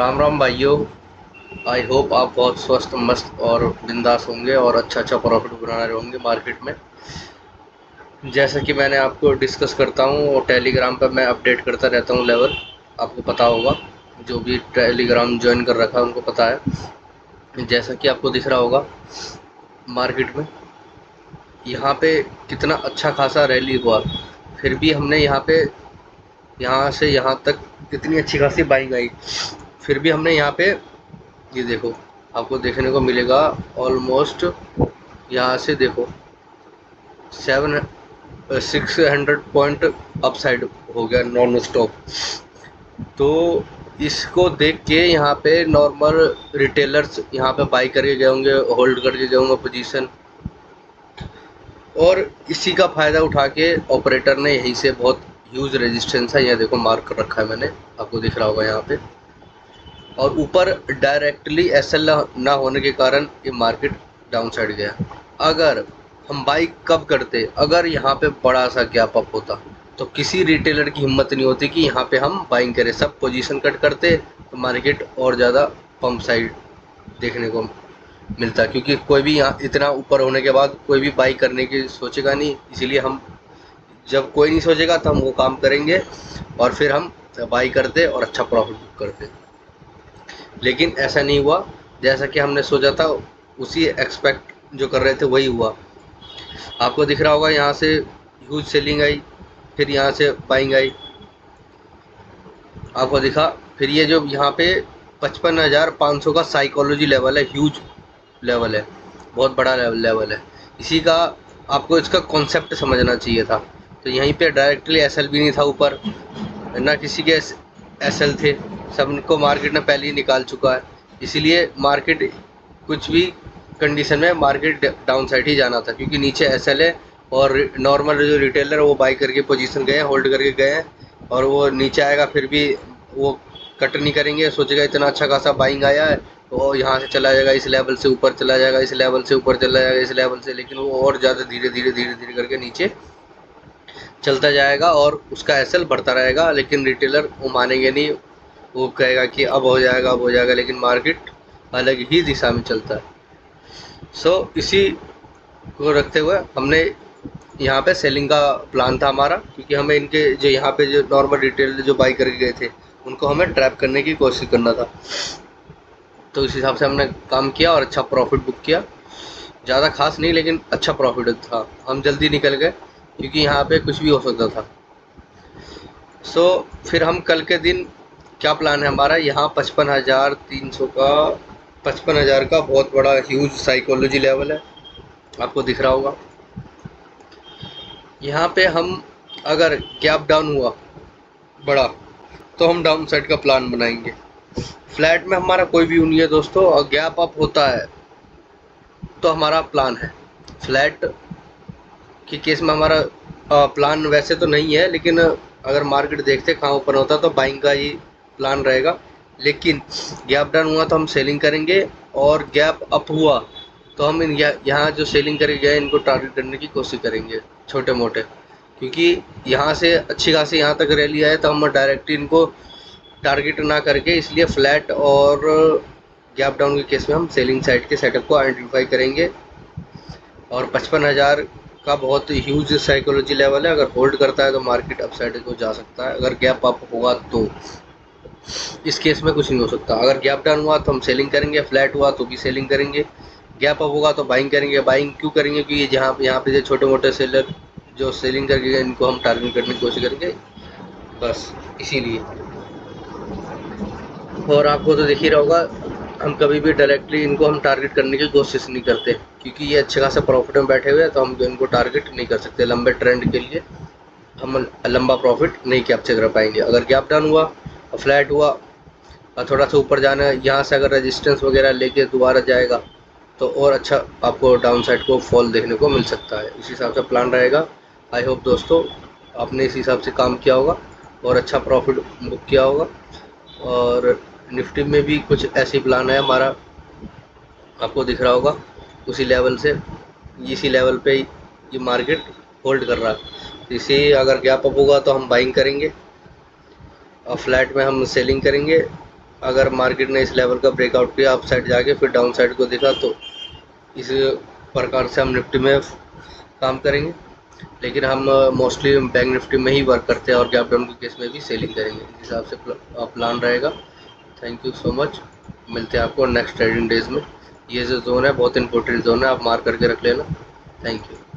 राम राम भाइयों। I hope आप बहुत स्वस्थ मस्त और बिंदास होंगे और अच्छा प्रॉफिट बना रहे होंगे मार्केट में। जैसा कि मैंने आपको डिस्कस करता हूँ और टेलीग्राम पर मैं अपडेट करता रहता हूँ लेवल, आपको पता होगा। जो भी टेलीग्राम ज्वाइन कर रखा है उनको पता है। जैसा कि आपको दिख रहा होगा मार्केट में यहाँ पे कितना अच्छा खासा रैली हुआ, फिर भी हमने यहाँ पे यहाँ से यहाँ तक कितनी अच्छी खासी बाइंग आई, फिर भी हमने यहाँ पे ये देखो, आपको देखने को मिलेगा ऑलमोस्ट यहाँ से देखो 600 पॉइंट अपसाइड हो गया नॉन स्टॉप। तो इसको देख के यहाँ पे नॉर्मल रिटेलर्स यहाँ पे बाई करके गए होंगे, होल्ड करके गए होंगे पोजीशन, और इसी का फ़ायदा उठा के ऑपरेटर ने यहीं से बहुत ह्यूज रेजिस्टेंस है, यह देखो मार्क कर रखा है मैंने, आपको दिख रहा होगा यहाँ पे। और ऊपर डायरेक्टली एसएल ना होने के कारण ये मार्केट डाउन साइड गया। अगर हम बाई कब करते, अगर यहाँ पे बड़ा सा गैप अप होता तो किसी रिटेलर की हिम्मत नहीं होती कि यहाँ पे हम बाइंग करें, सब पोजीशन कट करते तो मार्केट और ज़्यादा पंप साइड देखने को मिलता, क्योंकि कोई भी यहाँ इतना ऊपर होने के बाद कोई भी बाई करने की सोचेगा नहीं। इसीलिए हम, जब कोई नहीं सोचेगा तो हम वो काम करेंगे और फिर हम बाई करते और अच्छा प्रॉफिट बुक करते। लेकिन ऐसा नहीं हुआ, जैसा कि हमने सोचा था उसी एक्सपेक्ट जो कर रहे थे वही हुआ। आपको दिख रहा होगा यहाँ से ह्यूज सेलिंग आई, फिर यहाँ से बाइंग आई, आपको दिखा। फिर ये जो यहाँ पे 55,500 का साइकोलॉजी लेवल है, ह्यूज लेवल है, बहुत बड़ा लेवल है। इसी का आपको इसका कॉन्सेप्ट समझना चाहिए था। तो यहीं पे डायरेक्टली एसएल भी नहीं था ऊपर, ना किसी के एसएल थे, सबको मार्केट ने पहले ही निकाल चुका है। इसीलिए मार्केट कुछ भी कंडीशन में मार्केट डाउन साइड ही जाना था, क्योंकि नीचे एसएल है और नॉर्मल जो रिटेलर है वो बाई करके पोजीशन गए हैं, होल्ड करके गए हैं, और वो नीचे आएगा फिर भी वो कट नहीं करेंगे, सोचेगा इतना अच्छा खासा बाइंग आया है तो यहाँ से चला जाएगा, इस लेवल से ऊपर चला जाएगा, इस लेवल से ऊपर चला जाएगा, इस लेवल से, लेकिन वो और ज़्यादा धीरे धीरे करके नीचे चलता जाएगा और उसका एसएल बढ़ता रहेगा। लेकिन रिटेलर वो मानेंगे नहीं, वो कहेगा कि अब हो जाएगा अब हो जाएगा, लेकिन मार्केट अलग ही दिशा में चलता है। इसी को रखते हुए हमने यहाँ पे सेलिंग का प्लान था हमारा, क्योंकि हमें इनके जो यहाँ पे जो नॉर्मल रिटेलर जो बाई करके गए थे उनको हमें ट्रैप करने की कोशिश करना था। तो इस हिसाब से हमने काम किया और अच्छा प्रॉफिट बुक किया। ज़्यादा खास नहीं लेकिन अच्छा प्रॉफिट था, हम जल्दी निकल गए क्योंकि यहाँ पे कुछ भी हो सकता था। फिर हम कल के दिन क्या प्लान है हमारा, यहाँ 55,300 का 55,000 का बहुत बड़ा ह्यूज साइकोलॉजी लेवल है, आपको दिख रहा होगा। यहाँ पे हम अगर गैप डाउन हुआ बड़ा तो हम डाउन साइड का प्लान बनाएंगे। फ्लैट में हमारा कोई व्यू नहीं है दोस्तों, और गैप अप होता है तो हमारा प्लान है। फ्लैट के केस में हमारा प्लान वैसे तो नहीं है, लेकिन अगर मार्केट देखते कहाँ ओपन होता तो बाइंग का ही प्लान रहेगा। लेकिन गैप डाउन हुआ तो हम सेलिंग करेंगे, और गैप अप हुआ तो हम यहाँ जो सेलिंग करके गए इनको टारगेट करने की कोशिश करेंगे छोटे मोटे, क्योंकि यहाँ से अच्छी खासी यहाँ तक रैली आए तो हम डायरेक्ट इनको टारगेट ना करके, इसलिए फ्लैट और गैप डाउन के केस में हम सेलिंग साइड के सेटअप को आइडेंटिफाई करेंगे। और 55,000 का बहुत ह्यूज साइकोलॉजी लेवल है, अगर होल्ड करता है तो मार्केट अपसाइड को जा सकता है। अगर गैप अप होगा तो इस केस में कुछ नहीं हो सकता। अगर गैप डाउन हुआ तो हम सेलिंग करेंगे, फ्लैट हुआ तो भी सेलिंग करेंगे, गैप अप होगा तो बाइंग करेंगे। बाइंग क्यों करेंगे, क्योंकि जहाँ यहाँ पे जो छोटे मोटे सेलर जो सेलिंग करके इनको हम टारगेट करने की कोशिश करेंगे, बस इसीलिए। और आपको तो दिख ही रहा होगा, हम कभी भी डायरेक्टली इनको हम टारगेट करने की कोशिश नहीं करते, क्योंकि ये अच्छे खासा प्रॉफिट में बैठे हुए हैं, तो हम इनको टारगेट नहीं कर सकते। लंबे ट्रेंड के लिए हम लंबा प्रॉफिट नहीं कैप्चर कर पाएंगे। अगर गैप डाउन हुआ और फ्लैट हुआ और थोड़ा सा ऊपर जाना है, यहाँ से अगर रेजिस्टेंस वगैरह लेके दोबारा जाएगा तो और अच्छा आपको डाउन साइड को फॉल देखने को मिल सकता है। इस हिसाब से प्लान रहेगा। आई होप दोस्तों आपने इस हिसाब से काम किया होगा और अच्छा प्रॉफिट बुक किया होगा। और निफ्टी में भी कुछ ऐसी प्लान है हमारा, आपको दिख रहा होगा उसी लेवल से, इसी लेवल पे ये मार्केट होल्ड कर रहा है। इसी अगर गैप अप होगा तो हम बाइंग करेंगे और फ्लैट में हम सेलिंग करेंगे, अगर मार्केट ने इस लेवल का ब्रेकआउट किया अप साइड जाके फिर डाउन साइड को देखा तो इस प्रकार से हम निफ्टी में काम करेंगे, लेकिन हम मोस्टली बैंक निफ्टी में ही वर्क करते हैं और गैप डाउन के केस में भी सेलिंग करेंगे। इस हिसाब से प्लान रहेगा। Thank you so much. मिलते हैं आपको नेक्स्ट ट्रेडिंग डेज में। ये जो जोन है बहुत इंपॉर्टेंट जोन है, आप मार्क करके रख लेना। Thank you.